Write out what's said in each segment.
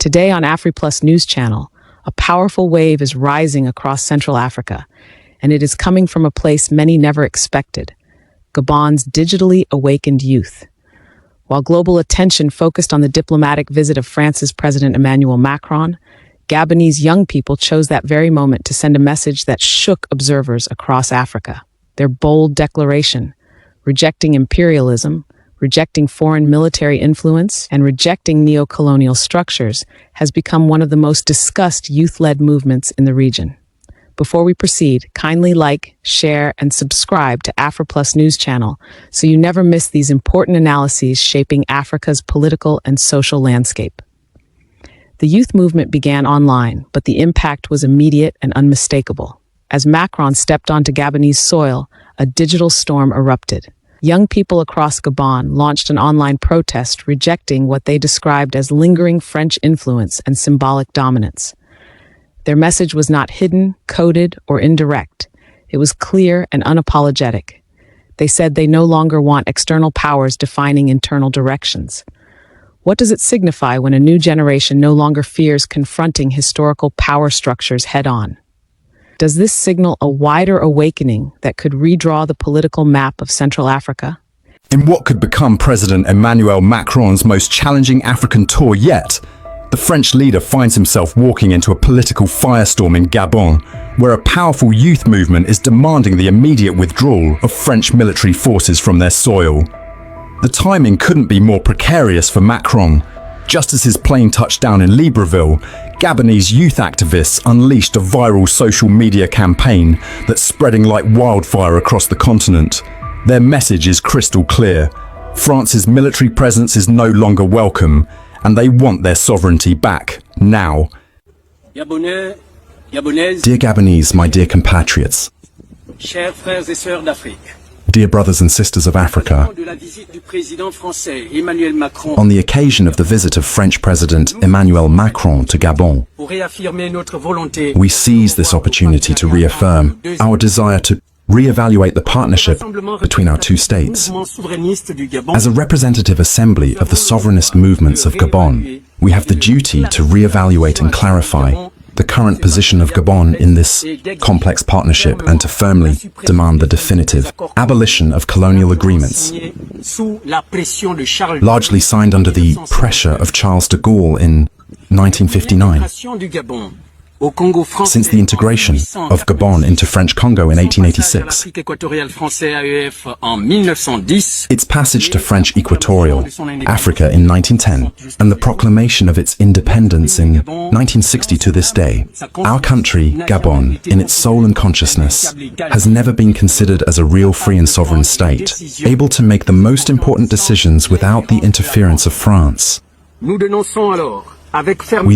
Today on AfriPlus News Channel, a powerful wave is rising across Central Africa, and it is coming from a place many never expected, Gabon's digitally awakened youth. While global attention focused on the diplomatic visit of France's President Emmanuel Macron, Gabonese young people chose that very moment to send a message that shook observers across Africa. Their bold declaration, rejecting imperialism, rejecting foreign military influence, and rejecting neocolonial structures, has become one of the most discussed youth-led movements in the region. Before we proceed, kindly like, share, and subscribe to AfriPlus News Channel so you never miss these important analyses shaping Africa's political and social landscape. The youth movement began online, but the impact was immediate and unmistakable. As Macron stepped onto Gabonese soil, a digital storm erupted. Young people across Gabon launched an online protest rejecting what they described as lingering French influence and symbolic dominance. Their message was not hidden, coded, or indirect. It was clear and unapologetic. They said they no longer want external powers defining internal directions. What does it signify when a new generation no longer fears confronting historical power structures head-on? Does this signal a wider awakening that could redraw the political map of Central Africa? In what could become President Emmanuel Macron's most challenging African tour yet, the French leader finds himself walking into a political firestorm in Gabon, where a powerful youth movement is demanding the immediate withdrawal of French military forces from their soil. The timing couldn't be more precarious for Macron. Just as his plane touched down in Libreville, Gabonese youth activists unleashed a viral social media campaign that's spreading like wildfire across the continent. Their message is crystal clear. France's military presence is no longer welcome, and they want their sovereignty back, now. Dear Gabonese, my dear compatriots, dear brothers and sisters of Africa, on the occasion of the visit of French President Emmanuel Macron to Gabon, we seize this opportunity to reaffirm our desire to re-evaluate the partnership between our two states. As a representative assembly of the sovereignist movements of Gabon, we have the duty to re-evaluate and clarify the current position of Gabon in this complex partnership and to firmly demand the definitive abolition of colonial agreements, largely signed under the pressure of Charles de Gaulle in 1959. Since the integration of Gabon into French Congo in 1886, its passage to French Equatorial Africa in 1910, and the proclamation of its independence in 1960 to this day, our country, Gabon, in its soul and consciousness, has never been considered as a real free and sovereign state, able to make the most important decisions without the interference of France. We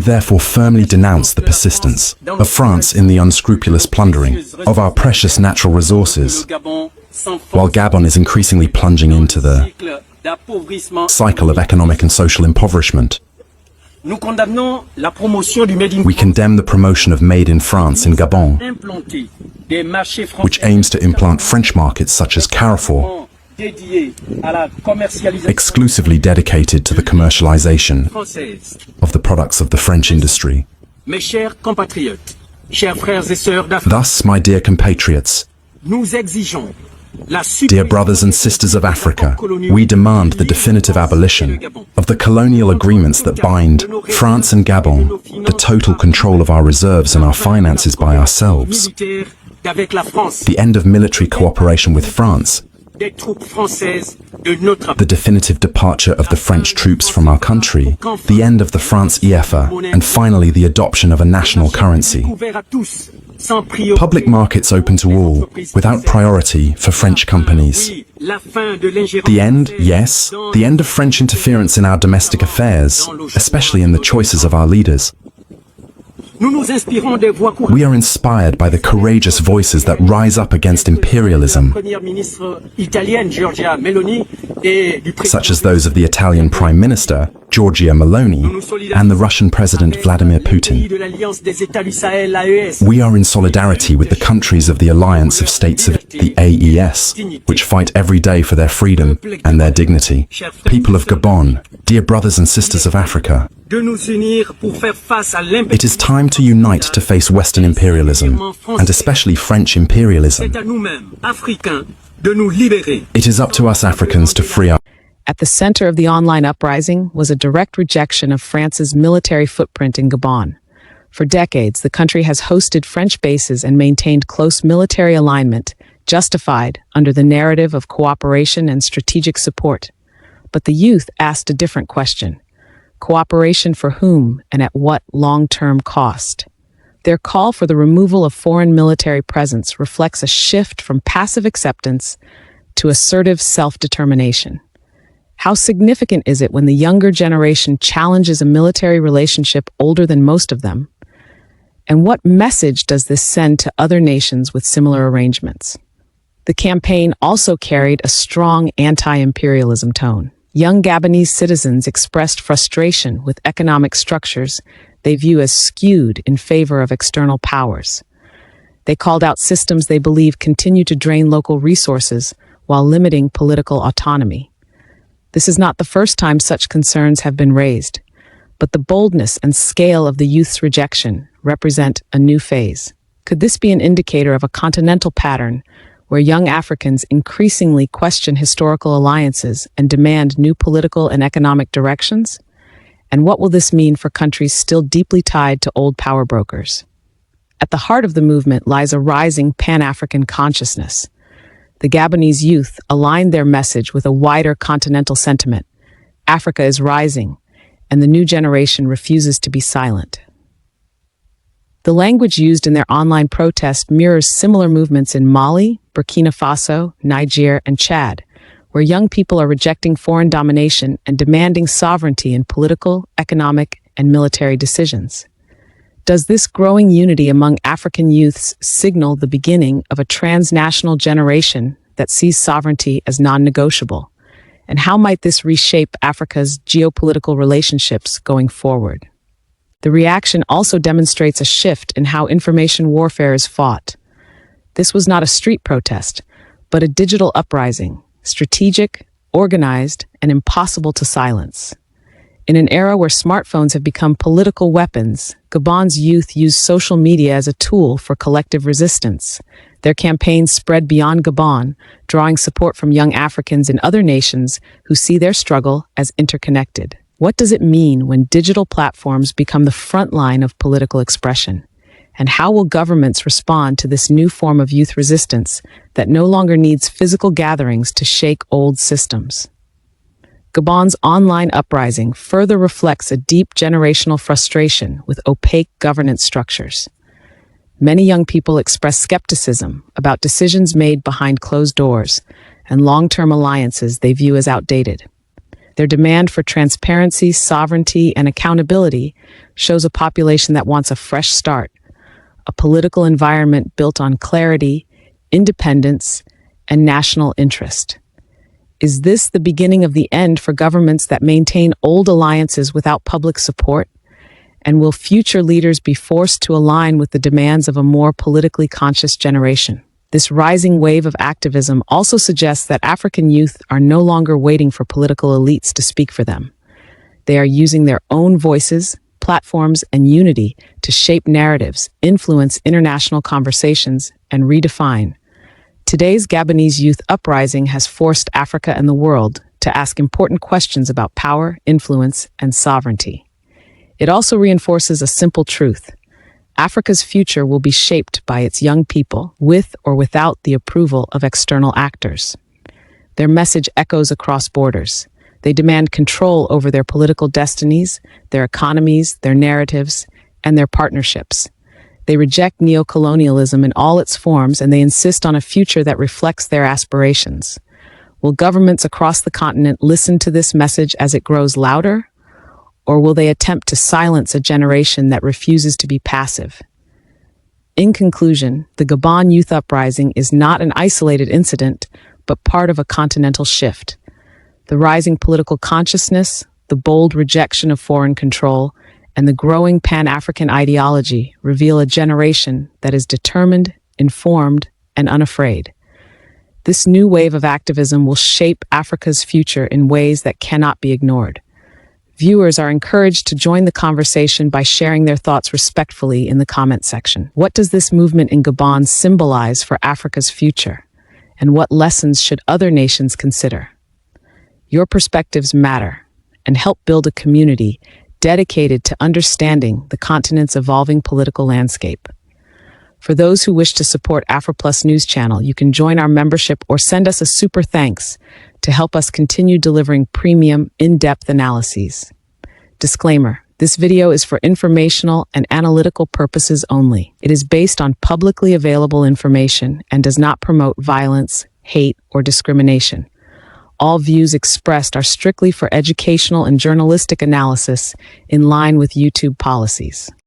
therefore firmly denounce the persistence of France in the unscrupulous plundering of our precious natural resources, while Gabon is increasingly plunging into the cycle of economic and social impoverishment. We condemn the promotion of Made in France in Gabon, which aims to implant French markets such as Carrefour, exclusively dedicated to the commercialization of the products of the French industry. Thus, my dear compatriots, dear brothers and sisters of Africa, we demand the definitive abolition of the colonial agreements that bind France and Gabon, the total control of our reserves and our finances by ourselves, the end of military cooperation with France, the definitive departure of the French troops from our country, the end of the France EFA, and finally the adoption of a national currency. Public markets open to all, without priority for French companies. The end, yes, the end of French interference in our domestic affairs, especially in the choices of our leaders. We are inspired by the courageous voices that rise up against imperialism, such as those of the Italian Prime Minister, Giorgia Meloni, and the Russian President Vladimir Putin. We are in solidarity with the countries of the Alliance of States of the AES, which fight every day for their freedom and their dignity. People of Gabon, Dear brothers and sisters of Africa, it is time to unite to face Western imperialism, and especially French imperialism. It is up to us Africans to free our... At the center of the online uprising was a direct rejection of France's military footprint in Gabon. For decades, the country has hosted French bases and maintained close military alignment, justified under the narrative of cooperation and strategic support. But the youth asked a different question. Cooperation for whom and at what long-term cost? Their call for the removal of foreign military presence reflects a shift from passive acceptance to assertive self-determination. How significant is it when the younger generation challenges a military relationship older than most of them? And what message does this send to other nations with similar arrangements? The campaign also carried a strong anti-imperialism tone. Young Gabonese citizens expressed frustration with economic structures they view as skewed in favor of external powers. They called out systems they believe continue to drain local resources while limiting political autonomy. This is not the first time such concerns have been raised, but the boldness and scale of the youth's rejection represent a new phase. Could this be an indicator of a continental pattern where young Africans increasingly question historical alliances and demand new political and economic directions? And what will this mean for countries still deeply tied to old power brokers? At the heart of the movement lies a rising Pan-African consciousness. The Gabonese youth aligned their message with a wider continental sentiment. Africa is rising, and the new generation refuses to be silent. The language used in their online protest mirrors similar movements in Mali, Burkina Faso, Niger, and Chad, where young people are rejecting foreign domination and demanding sovereignty in political, economic, and military decisions. Does this growing unity among African youths signal the beginning of a transnational generation that sees sovereignty as non-negotiable? And how might this reshape Africa's geopolitical relationships going forward? The reaction also demonstrates a shift in how information warfare is fought. This was not a street protest, but a digital uprising, strategic, organized, and impossible to silence. In an era where smartphones have become political weapons, Gabon's youth use social media as a tool for collective resistance. Their campaigns spread beyond Gabon, drawing support from young Africans in other nations who see their struggle as interconnected. What does it mean when digital platforms become the front line of political expression? And how will governments respond to this new form of youth resistance that no longer needs physical gatherings to shake old systems? Gabon's online uprising further reflects a deep generational frustration with opaque governance structures. Many young people express skepticism about decisions made behind closed doors and long-term alliances they view as outdated. Their demand for transparency, sovereignty, and accountability shows a population that wants a fresh start, a political environment built on clarity, independence, and national interest. Is this the beginning of the end for governments that maintain old alliances without public support? And will future leaders be forced to align with the demands of a more politically conscious generation? This rising wave of activism also suggests that African youth are no longer waiting for political elites to speak for them. They are using their own voices, platforms, and unity to shape narratives, influence international conversations, and redefine. Today's Gabonese youth uprising has forced Africa and the world to ask important questions about power, influence, and sovereignty. It also reinforces a simple truth. Africa's future will be shaped by its young people, with or without the approval of external actors. Their message echoes across borders. They demand control over their political destinies, their economies, their narratives, and their partnerships. They reject neocolonialism in all its forms, and they insist on a future that reflects their aspirations. Will governments across the continent listen to this message as it grows louder? Or will they attempt to silence a generation that refuses to be passive? In conclusion, the Gabon youth uprising is not an isolated incident, but part of a continental shift. The rising political consciousness, the bold rejection of foreign control, and the growing Pan-African ideology reveal a generation that is determined, informed, and unafraid. This new wave of activism will shape Africa's future in ways that cannot be ignored. Viewers are encouraged to join the conversation by sharing their thoughts respectfully in the comment section. What does this movement in Gabon symbolize for Africa's future? And what lessons should other nations consider? Your perspectives matter and help build a community dedicated to understanding the continent's evolving political landscape. For those who wish to support AfriPlus News Channel, you can join our membership or send us a super thanks to help us continue delivering premium, in-depth analyses. Disclaimer: this video is for informational and analytical purposes only. It is based on publicly available information and does not promote violence, hate, or discrimination. All views expressed are strictly for educational and journalistic analysis in line with YouTube policies.